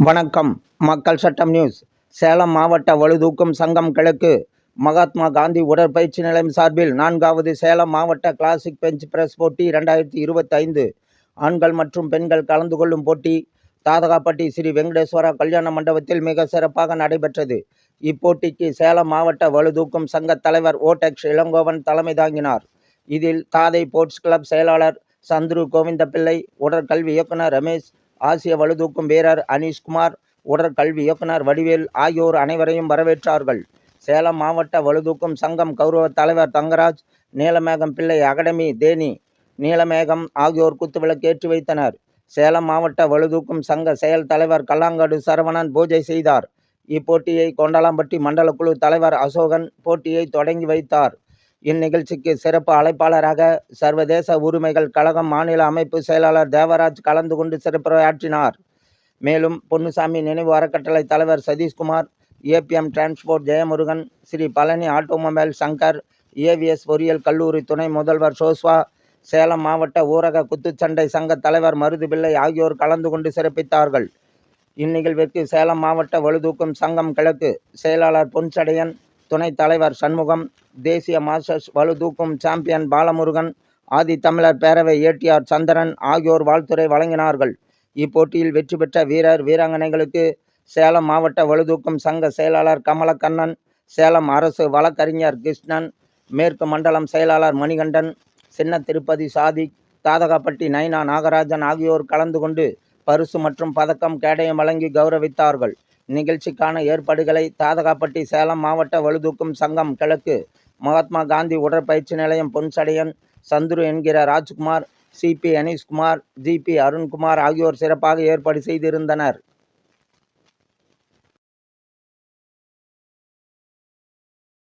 வணக்கம். மக்கள் சட்டம் நியூஸ். சேலம் மாவட்ட பளுதூக்கும் சங்கம் கிழக்கு மகாத்மா காந்தி உடற்பயிற்சி நிலையம் சார்பில் 4வது சேலம் மாவட்ட கிளாசிக் பெஞ்ச் பிரஸ் போட்டி 2025 ஆண்கள் மற்றும் பெண்கள் கலந்து கொள்ளும் போட்டி தாதகாப்பட்டி ஸ்ரீ வெங்கடேஸ்வரா கல்யாண மண்டபத்தில் மிக சிறப்பாக நடைபெற்றது. இப்போட்டிக்கு சேலம் மாவட்ட பளுதூக்கும் சங்க தலைவர் ஓடெக்ஸ் இளங்கோவன் தலைமை தாங்கினார். இதில் தாதை போர்ட்ஸ் கிளப் செயலாளர் சந்துரு கோவிந்தபிள்ளை, உடற்கல்வி இயக்குனர் ரமேஷ், ஆசிய பளுதூக்கும் வீரர் அனீஷ்குமார், உடற்கல்வி இயக்குனர் வடிவேல் ஆகியோர் அனைவரையும் வரவேற்றார்கள். சேலம் மாவட்ட பளுதூக்கும் சங்கம் கௌரவ தலைவர் தங்கராஜ், நீலமேகம் பிள்ளை அகாடமி தேனி நீலமேகம் ஆகியோர் குத்துவிளக்கு ஏற்றி வைத்தனர். சேலம் மாவட்ட பளுதூக்கும் சங்க செயல் தலைவர் கல்லாங்காடு சரவணன் பூஜை செய்தார். இப்போட்டியை கொண்டலாம்பட்டி மண்டல குழு தலைவர் அசோகன் போட்டியை தொடங்கி வைத்தார். இந்நிகழ்ச்சிக்கு சிறப்பு அழைப்பாளராக சர்வதேச உரிமைகள் கழகம் மாநில அமைப்பு செயலாளர் தேவராஜ் கலந்து கொண்டு சிறப்புரையாற்றினார். மேலும் பொன்னுசாமி நினைவு அறக்கட்டளை தலைவர் Sathishkumar, APM transport Jayamurugan, Sri Palani automobile Shankar, AVS பொறியியல் கல்லூரி துணை முதல்வர் சோஸ்வா, சேலம் மாவட்ட ஊரக குத்துச்சண்டை சங்க தலைவர் மருதுபிள்ளை ஆகியோர் கலந்து கொண்டு சிறப்பித்தார்கள். இந்நிகழ்விற்கு சேலம் மாவட்ட பளுதூக்கும் சங்கம் கிழக்கு செயலாளர் பொன்சடையன், துணைத் தலைவர் சண்முகம், தேசிய மாஸ்டர்ஸ் பளுதூக்கும் சாம்பியன் பாலமுருகன், ஆதி தமிழர் பேரவை ஏடிஆர் சந்திரன் ஆகியோர் வாழ்த்துரை வழங்கினார்கள். இப்போட்டியில் வெற்றி பெற்ற வீரர் வீராங்கனைகளுக்கு சேலம் மாவட்ட பளுதூக்கும் சங்க செயலாளர் கமலக்கண்ணன், சேலம் அரசு வழக்கறிஞர் கிருஷ்ணன், மேற்கு மண்டலம் செயலாளர் மணிகண்டன், சின்ன திருப்பதி சாதிக், தாதகாப்பட்டி நைனா நாகராஜன் ஆகியோர் கலந்து கொண்டு பரிசு மற்றும் பதக்கம் கேடயம் வழங்கி கௌரவித்தார்கள். நிகழ்ச்சிக்கான ஏற்பாடுகளை தாதகாப்பட்டி சேலம் மாவட்ட பளுதூக்கும் சங்கம் கிழக்கு மகாத்மா காந்தி உடற்பயிற்சி நிலையம் பொன்சடையன், சந்துரு என்கிற ராஜ்குமார், சிபி அனீஷ்குமார், ஜிபி அருண்குமார் ஆகியோர் சிறப்பாக ஏற்பாடு செய்திருந்தனர்.